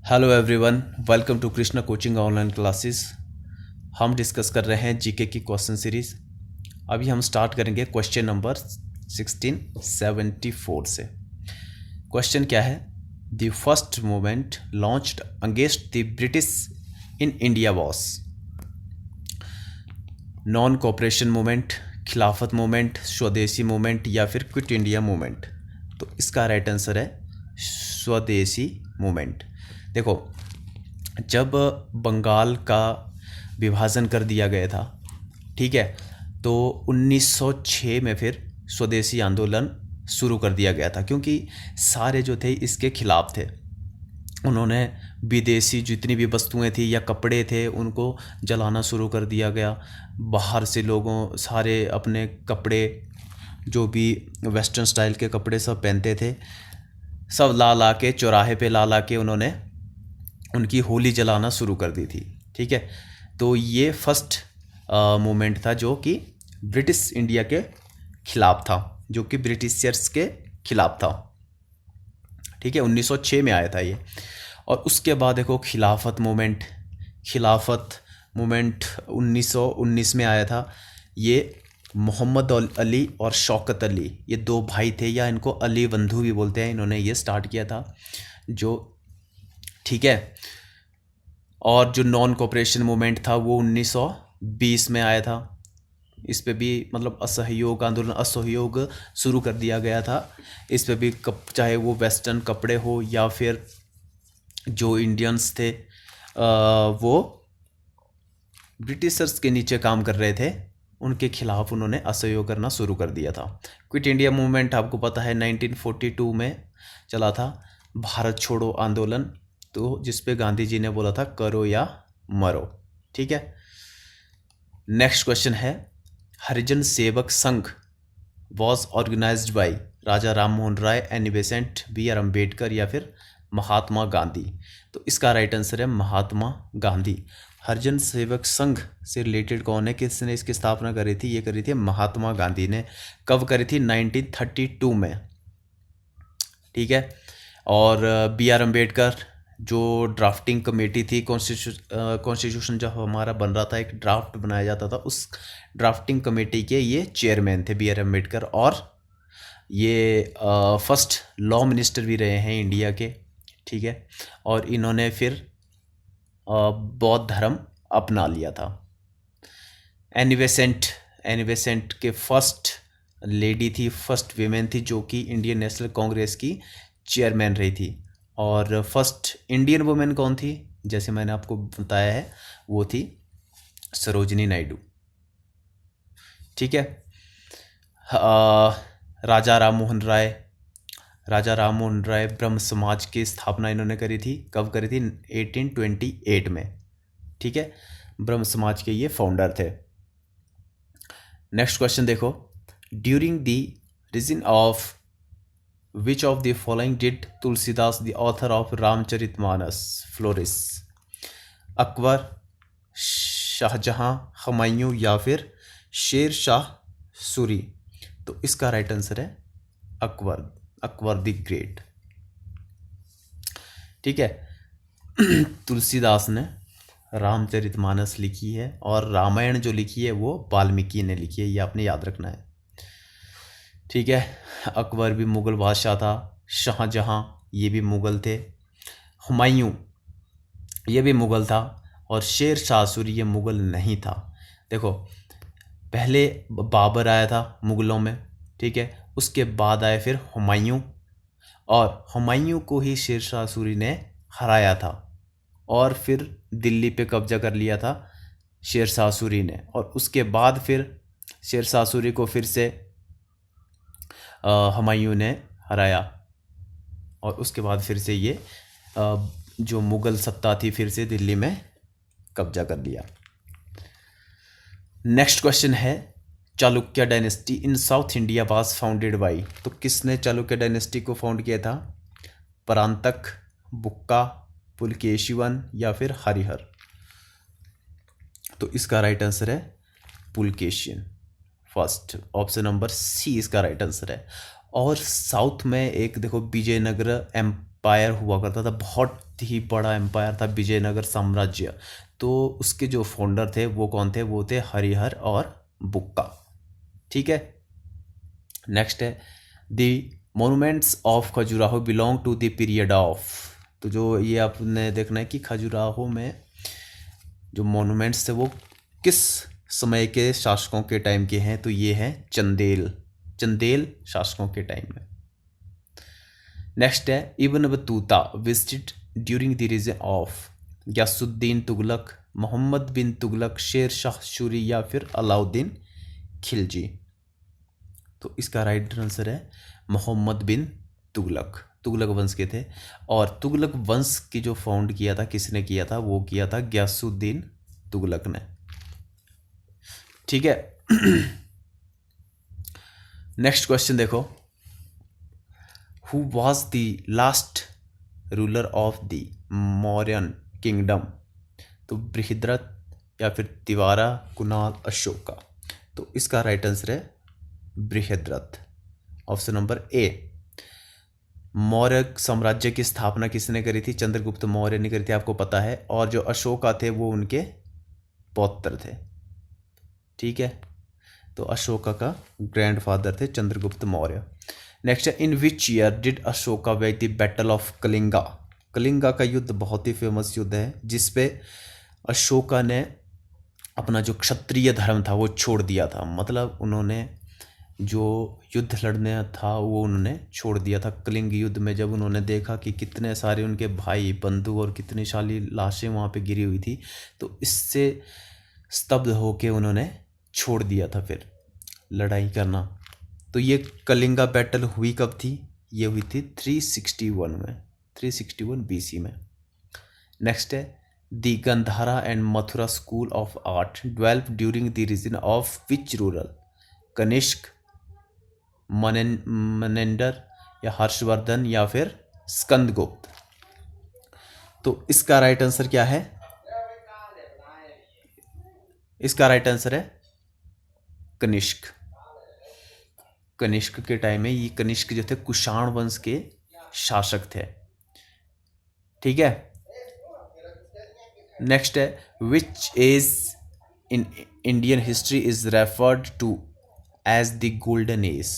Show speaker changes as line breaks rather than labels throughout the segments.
Hello everyone, welcome to Krishna coaching online classes. हम discuss कर रहे हैं जीके की क्वेश्चन सीरीज। अभी हम स्टार्ट करेंगे क्वेश्चन नंबर 1674 से। क्वेश्चन क्या है? The first movement launched against the British in India was non cooperation movement, खिलाफत मूवमेंट, स्वदेशी मूवमेंट या फिर क्विट इंडिया मूवमेंट। तो इसका राइट आंसर है स्वदेशी मूवमेंट। देखो, जब बंगाल का विभाजन कर दिया गया था, ठीक है, तो 1906 में फिर स्वदेशी आंदोलन शुरू कर दिया गया था, क्योंकि सारे जो थे इसके खिलाफ थे। उन्होंने विदेशी जितनी भी वस्तुएं थी या कपड़े थे उनको जलाना शुरू कर दिया गया। बाहर से लोगों सारे अपने कपड़े, जो भी वेस्टर्न स्टाइल के कपड़े सब पहनते थे, सब ला ला के चौराहे पे ला ला के उन्होंने उनकी होली जलाना शुरू कर दी थी। ठीक है, तो ये फर्स्ट मूवमेंट था जो कि ब्रिटिश इंडिया के खिलाफ था, जो कि ब्रिटिशर्स के खिलाफ था। ठीक है, 1906 में आया था ये। और उसके बाद देखो खिलाफत मूवमेंट 1919 में आया था। ये मोहम्मद अली और शौकत अली, ये दो भाई थे, या इनको अली बंधु भी बोलते हैं, इन्होंने ये स्टार्ट किया था जो। ठीक है, और जो नॉन कोऑपरेशन मूवमेंट था वो 1920 में आया था। इस पे भी मतलब असहयोग आंदोलन, असहयोग शुरू कर दिया गया था। इस पे भी चाहे वो वेस्टर्न कपड़े हो या फिर जो इंडियंस थे वो ब्रिटिशर्स के नीचे काम कर रहे थे, उनके खिलाफ उन्होंने असहयोग करना शुरू कर दिया था। क्विट इंडिया मूवमेंट आपको पता है 1942 में चला था, भारत छोड़ो आंदोलन, तो जिस पे गांधी जी ने बोला था करो या मरो। ठीक है, नेक्स्ट क्वेश्चन है, Harijan Sevak Sangh was organized by Raja Ram Mohan Roy, Annie Besant, B R Ambedkar या फिर महात्मा गांधी। तो इसका राइट आंसर है महात्मा गांधी। हरिजन सेवक संघ से रिलेटेड कौन है, किसने इसकी स्थापना करी थी? ये करी थी महात्मा गांधी ने। कब करी थी? 1932 में। ठीक है, और बी आर अम्बेडकर जो ड्राफ्टिंग कमेटी थी, कॉन्स्टिट्यूशन जब हमारा बन रहा था, एक ड्राफ्ट बनाया जाता था, उस ड्राफ्टिंग कमेटी के ये चेयरमैन थे बी आर अम्बेडकर। और ये फर्स्ट लॉ मिनिस्टर भी रहे हैं इंडिया के। ठीक है, और इन्होंने फिर बौद्ध धर्म अपना लिया था। एनी बेसेंट के फर्स्ट लेडी थी, फर्स्ट वीमेन थी, जो कि इंडियन नेशनल कांग्रेस की चेयरमैन रही थी। और फर्स्ट इंडियन वुमेन कौन थी? जैसे मैंने आपको बताया है, वो थी सरोजिनी नायडू। ठीक है, राजा राम मोहन राय ब्रह्म समाज की स्थापना इन्होंने करी थी। कब करी थी? 1828 में। ठीक है, ब्रह्म समाज के ये फाउंडर थे। नेक्स्ट क्वेश्चन देखो, during the reign of which of the following did Tulsidas the author of Ramcharitmanas flourish? Akbar, Shahjahan, Humayun या फिर शेर शाह सूरी। तो इसका राइट आंसर है अकबर द ग्रेट। ठीक है, तुलसीदास ने रामचरितमानस लिखी है, और रामायण जो लिखी है वो वाल्मीकि ने लिखी है, ये आपने याद रखना है। ठीक है, अकबर भी मुग़ल बादशाह था, शाहजहां ये भी मुग़ल थे, हुमायूं ये भी मुग़ल था, और शेर शाह सूरी ये मुग़ल नहीं था। देखो, पहले बाबर आया था मुग़लों में, ठीक है, उसके बाद आए फिर हुमायूं, और हुमायूं को ही शेर शाह सूरी ने हराया था, और फिर दिल्ली पे कब्जा कर लिया था शेर शाह सूरी ने। और उसके बाद फिर शेर शाह सूरी को फिर से हुमायूं ने हराया, और उसके बाद फिर से ये जो मुग़ल सत्ता थी फिर से दिल्ली में कब्जा कर लिया। नेक्स्ट क्वेश्चन है, Chalukya dynasty in south India was founded by. तो किसने चालुक्य डायनेस्टी को फाउंड किया था? परांतक, बुक्का, पुलकेशिवन या फिर हरिहर। तो इसका राइट आंसर है पुलकेशियन। फर्स्ट ऑप्शन नंबर सी इसका राइट आंसर है। और साउथ में एक देखो विजयनगर एम्पायर हुआ करता था, बहुत ही बड़ा एम्पायर था विजयनगर साम्राज्य। तो उसके जो फाउंडर थे वो कौन थे? वो थे हरिहर और बुक्का। ठीक है। नेक्स्ट है the monuments of Khajuraho belong to the period of. तो जो ये आपने देखना है कि खजुराहो में जो मोनूमेंट्स थे वो किस समय के शासकों के टाइम के हैं? तो ये हैं चंदेल शासकों के टाइम में। नेक्स्ट है Ibn Battuta visited during the reign of Ghiyasuddin Tughlaq, Muhammad bin Tughlaq, Sher Shah Suri या फिर अलाउद्दीन खिलजी। तो इसका राइट आंसर है मोहम्मद बिन तुगलक। तुगलक वंश के थे। और तुगलक वंश की जो फाउंड किया था, किसने किया था? वो किया था गयासुद्दीन तुगलक ने। ठीक है। नेक्स्ट क्वेश्चन देखो, who was the last ruler of the Mauryan kingdom? तो बृहद्रथ या फिर तिवारा, कुणाल, अशोका। तो इसका राइट आंसर है Brihadratha, option number A. Maurya साम्राज्य की स्थापना किसने करी थी? चंद्रगुप्त मौर्य ने करी थी, आपको पता है। और जो अशोका थे वो उनके पौत्र थे। ठीक है। तो अशोका का ग्रैंडफादर थे चंद्रगुप्त मौर्य। नेक्स्ट है in which year did Ashoka wage the battle of Kalinga? Kalinga का युद्ध बहुत ही फेमस युद्ध है, जिसपे अशोका ने अपना जो क्षत्रिय धर्म था वो छोड़ दिया था। मतलब उन्होंने जो युद्ध लड़ने था वो उन्होंने छोड़ दिया था। कलिंग युद्ध में जब उन्होंने देखा कि कितने सारे उनके भाई बंधु और कितनी सारी लाशें वहाँ पे गिरी हुई थी, तो इससे स्तब्ध होके उन्होंने छोड़ दिया था फिर लड़ाई करना। तो ये कलिंगा बैटल हुई कब थी? ये हुई थी 361 में, 361 BC में। नेक्स्ट है the Gandhara and Mathura school of art develop during the reign of which ruler? Kanishka, Menander या हर्षवर्धन या फिर स्कंदगुप्त। तो इसका राइट आंसर क्या है? इसका राइट आंसर है कनिष्क। कनिष्क के टाइम में ये कनिष्क जो थे कुषाण वंश के शासक थे। ठीक है। नेक्स्ट है which age in Indian history is referred to as the golden age?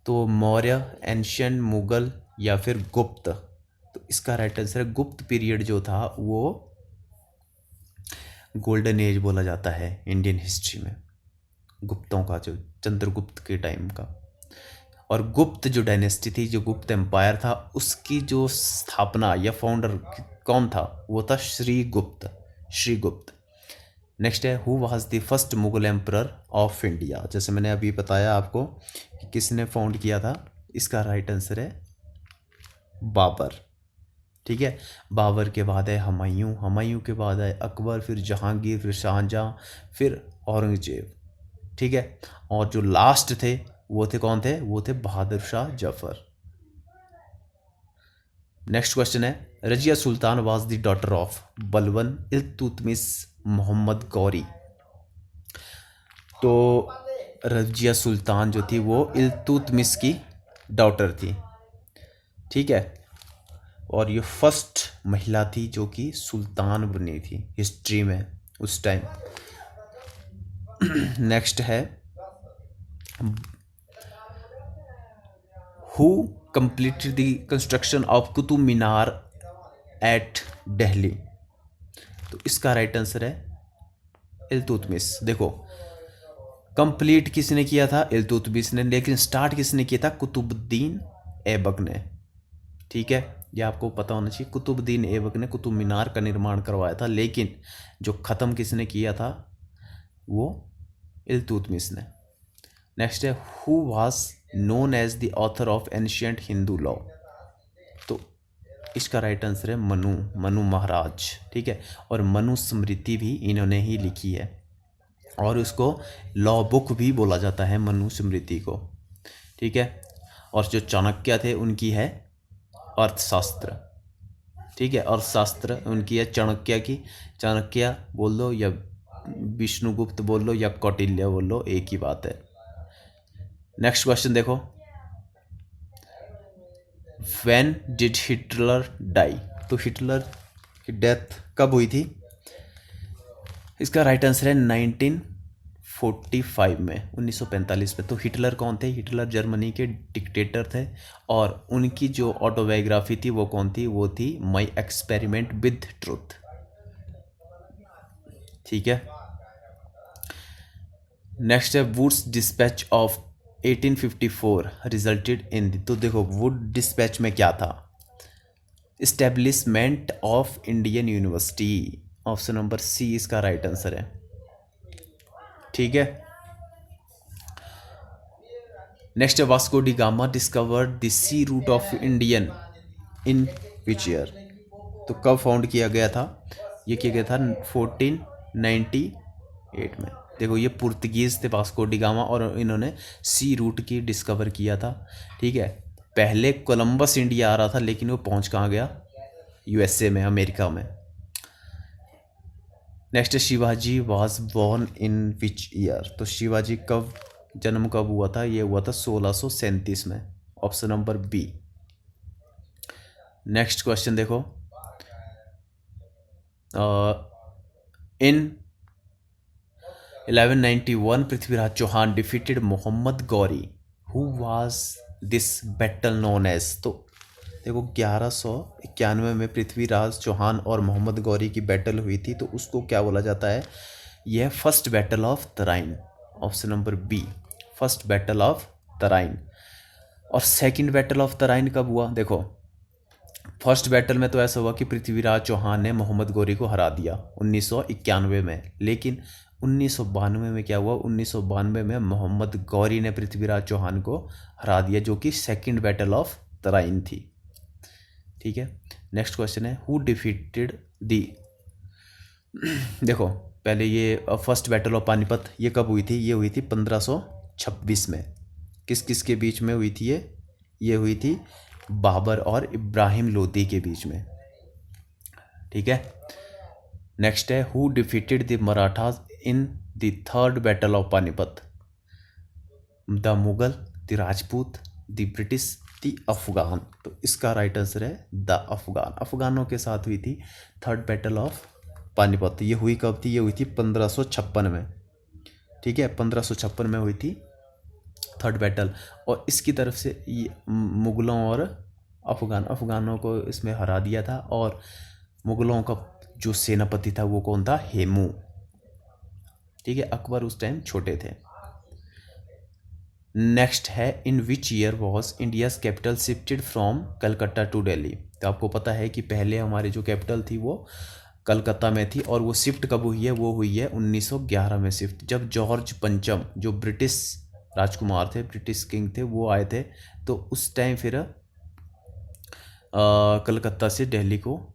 तो मौर्य, एंशियंट, मुगल या फिर गुप्त। तो इसका राइट आंसर है गुप्त पीरियड जो था वो गोल्डन एज बोला जाता है इंडियन हिस्ट्री में, गुप्तों का, जो चंद्रगुप्त के टाइम का। और गुप्त जो डायनेस्टी थी, जो गुप्त एम्पायर था, उसकी जो स्थापना या फाउंडर कौन था? वो था श्रीगुप्त। श्रीगुप्त। नेक्स्ट है who was the first Mughal emperor of India? जैसे मैंने अभी बताया आपको कि किसने फाउंड किया था। इसका राइट आंसर है बाबर। ठीक है। बाबर के बाद है हुमायूं, हुमायूं के बाद है अकबर, फिर जहांगीर, फिर शाहजहां, फिर औरंगजेब। ठीक है। और जो लास्ट थे वो थे कौन थे? वो थे बहादुर शाह जफर। नेक्स्ट क्वेश्चन है Razia Sultan was the daughter of Balban, Iltutmish, Muhammad Ghori. तो रजिया सुल्तान जो थी वो इल्तुतमिश की डॉटर थी। ठीक है। और ये फर्स्ट महिला थी जो कि सुल्तान बनी थी हिस्ट्री में उस टाइम। नेक्स्ट है who completed the construction of Qutub Minar at Delhi? तो इसका राइट आंसर है इल्तुतमिश। देखो कंप्लीट किसने किया था? इल्तुतमिश ने। लेकिन स्टार्ट किसने किया था? कुतुबुद्दीन ऐबक ने। ठीक है। ये आपको पता होना चाहिए। कुतुबुद्दीन ऐबक ने कुतुब मीनार का निर्माण करवाया था, लेकिन जो ख़त्म किसने किया था? वो इल्तुतमिश ने। नेक्स्ट है who was known as the author of ancient Hindu law? तो इसका राइट आंसर है मनु महाराज। ठीक है। और मनु स्मृति भी इन्होंने ही लिखी है, और उसको लॉ बुक भी बोला जाता है मनु स्मृति को। ठीक है। और जो चाणक्य थे उनकी है अर्थशास्त्र। ठीक है। अर्थशास्त्र उनकी है चाणक्य की। चाणक्य बोल लो या विष्णुगुप्त बोल लो या कौटिल्य बोल लो, एक ही बात है। नेक्स्ट क्वेश्चन देखो व्हेन डिड हिटलर डाई, तो हिटलर की डेथ कब हुई थी? इसका राइट आंसर है 1945 में, 1945 में। तो हिटलर कौन थे? हिटलर जर्मनी के डिक्टेटर थे और उनकी जो ऑटोबायोग्राफी थी वो कौन थी? वो थी माई एक्सपेरिमेंट विद ट्रूथ। ठीक है, नेक्स्ट है Wood's dispatch of 1854 resulted in, तो देखो वुड डिस्पैच में क्या था? Establishment of Indian university. Option number C इसका राइट आंसर है। ठीक है, नेक्स्ट है Vasco da Gama discovered the sea route of Indian in which year, तो कब फाउंड किया गया था? ये किया गया था 1498 में। देखो ये पुर्तगीज थे वास्को डी गामा और इन्होंने सी रूट की डिस्कवर किया था। ठीक है, पहले कोलंबस इंडिया आ रहा था लेकिन वो पहुंच कहाँ गया? यूएसए में, अमेरिका में। नेक्स्ट है Shivaji was born in which year, तो शिवाजी कब जन्म कब हुआ था? ये हुआ था 1637 में। Option number B. Next question देखो, in 1191 Prithviraj Chauhan defeated Mohammad Ghori, who was this battle known as, तो देखो 1191 में पृथ्वीराज चौहान और मोहम्मद गौरी की बैटल हुई थी, तो उसको क्या बोला जाता है? यह first battle of Tarain. Option number B, first battle of Tarain. और सेकंड बैटल ऑफ तराइन कब हुआ? देखो फर्स्ट बैटल में तो ऐसा हुआ कि पृथ्वीराज चौहान ने मोहम्मद गौरी को हरा दिया 1991 में, लेकिन 1992 में क्या हुआ? 1992 में मोहम्मद गौरी ने पृथ्वीराज चौहान को हरा दिया, जो कि सेकंड बैटल ऑफ तराइन थी। ठीक है, नेक्स्ट क्वेश्चन है हु डिफीटेड दी, देखो पहले ये फर्स्ट बैटल ऑफ पानीपत ये कब हुई थी? ये हुई थी 1526 में। किस किस के बीच में हुई थी ये हुई थी बाबर और इब्राहिम लोदी के बीच में। ठीक है, नेक्स्ट है who defeated the Marathas in the third battle of Panipat, the Mughal, the Rajput, the British, the Afghan, तो इसका राइट आंसर है द अफगान। अफगानों के साथ हुई थी थर्ड बैटल ऑफ पानीपत। ये हुई कब थी? ये हुई थी 1556 में। ठीक है, 1556 में हुई थी थर्ड बैटल, और इसकी तरफ से ये मुगलों और अफगानों को इसमें हरा दिया था, और मुगलों का जो सेनापति था वो कौन था? हेमू। ठीक है, अकबर उस टाइम छोटे थे। नेक्स्ट है in which year was India's capital shifted from Calcutta to Delhi, तो आपको पता है कि पहले हमारी जो कैपिटल थी वो कलकत्ता में थी, और वो शिफ्ट कब हुई है? वो हुई है 1911 में शिफ्ट, जब जॉर्ज पंचम जो ब्रिटिश राजकुमार थे, ब्रिटिश किंग थे, वो आए थे, तो उस टाइम फिर कलकत्ता से दिल्ली को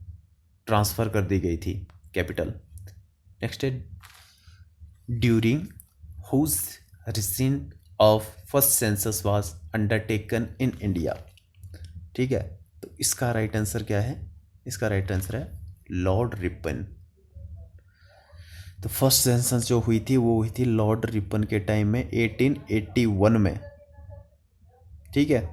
ट्रांसफ़र कर दी गई थी कैपिटल। नेक्स्ट है during whose recent of first census was undertaken in India. ठीक है, तो इसका राइट आंसर क्या है? इसका राइट आंसर है लॉर्ड रिपन। तो फर्स्ट सेंसस जो हुई थी वो हुई थी लॉर्ड रिपन के टाइम में 1881 में। ठीक है,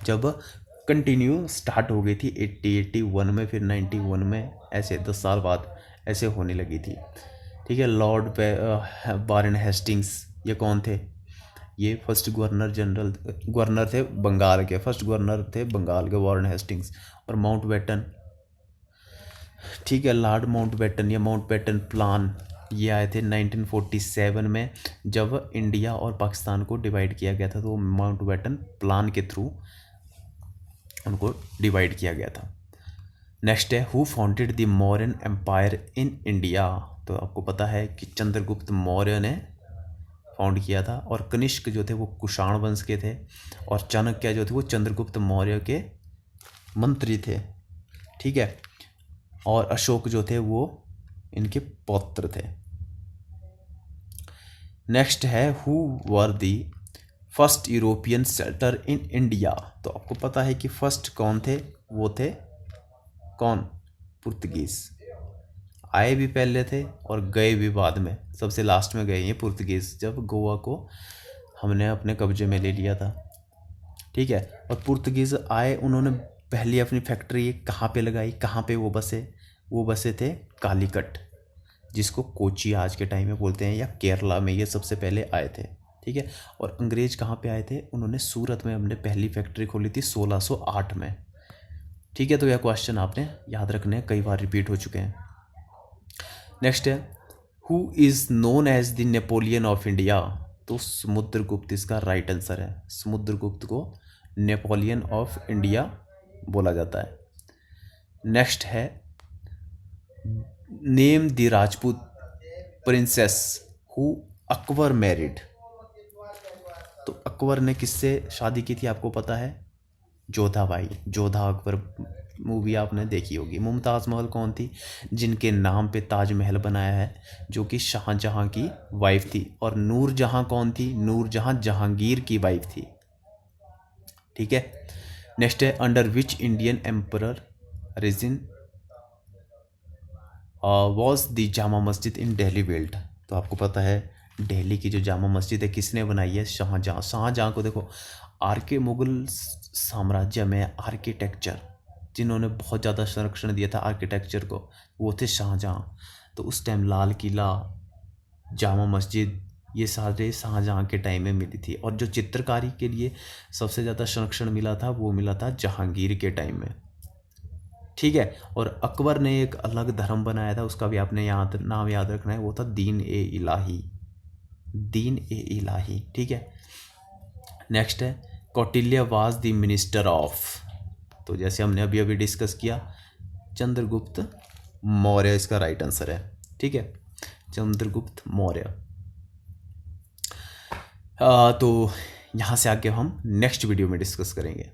जब कंटिन्यू स्टार्ट हो गई थी 81 में, फिर 91 में, ऐसे 10 साल बाद ऐसे होने लगी थी। ठीक है, लॉर्ड वारेन हेस्टिंग्स ये कौन थे? ये फर्स्ट गवर्नर थे बंगाल के, फर्स्ट गवर्नर थे बंगाल के वारेन हेस्टिंग्स। और माउंटबेटन, ठीक है, लॉर्ड माउंटबेटन या माउंटबेटन प्लान ये आए थे 1947 में, जब इंडिया और पाकिस्तान को डिवाइड किया गया था, तो माउंटबेटन प्लान के थ्रू उनको डिवाइड किया गया था। नेक्स्ट है who founded the Mauryan empire in India, तो आपको पता है कि चंद्रगुप्त मौर्य ने फाउंड किया था, और कनिष्क जो थे वो कुषाण वंश के थे, और चाणक्य जो थे वो चंद्रगुप्त मौर्य के मंत्री थे। ठीक है, और अशोक जो थे वो इनके पौत्र थे। नेक्स्ट है who were the first European settler in India, तो आपको पता है कि फर्स्ट कौन थे? वो थे कौन? पुर्तगीज। आए भी पहले थे और गए भी बाद में, सबसे लास्ट में गए ये पुर्तगीज, जब गोवा को हमने अपने कब्जे में ले लिया था। ठीक है। और पुर्तगीज आए, उन्होंने पहली अपनी फैक्ट्री कहाँ पे लगाई, कहाँ पे वो बसे थे कालीकट, जिसको कोची आज के टाइम में बोलते हैं, या केरला में ये सबसे पहले आए थे। ठीक है। और अंग्रेज कहाँ पे आए थे, उन्होंने सूरत में अपने पहली फैक्ट्री खोली थी 1608 में। ठीक है। तो यह क्वेश्चन आपने याद रखने, कई बार रिपीट हो चुके हैं। नेक्स्ट है, who is known as the Napoleon of India. तो समुद्रगुप्त इसका राइट आंसर है। समुद्रगुप्त को नेपोलियन ऑफ इंडिया बोला जाता है। नेक्स्ट है, name the Rajput princess who Akbar married. तो अकबर ने किससे शादी की थी, आपको पता है, जोधाबाई। जोधा अकबर मूवी आपने देखी होगी। मुमताज़ महल कौन थी, जिनके नाम पे ताजमहल बनाया है, जो कि शाहजहां की वाइफ थी। और नूरजहां कौन थी, नूरजहां जहांगीर की वाइफ थी। ठीक है। नेक्स्ट है, under which Indian emperor resin was the Jama Masjid in Delhi built. तो आपको पता है दिल्ली की जो जामा मस्जिद है किसने बनाई है, शाहजहां। शाहजहां को देखो, मुगल साम्राज्य में आर्किटेक्चर जिन्होंने बहुत ज़्यादा संरक्षण दिया था आर्किटेक्चर को, वो थे शाहजहां। तो उस टाइम लाल किला, जामा मस्जिद, ये सारे शाहजहां के टाइम में मिली थी। और जो चित्रकारी के लिए सबसे ज़्यादा संरक्षण मिला था, वो मिला था जहांगीर के टाइम में। ठीक है। और अकबर ने एक अलग धर्म बनाया था, उसका भी आपने नाम याद रखना है, वो था दीन ए इलाही। दीन ए इलाही। ठीक है। नेक्स्ट है, Kautilya was the minister of. तो जैसे हमने अभी अभी डिस्कस किया, चंद्रगुप्त मौर्य इसका राइट आंसर है। ठीक है, चंद्रगुप्त मौर्य। तो यहाँ से आगे हम नेक्स्ट वीडियो में डिस्कस करेंगे।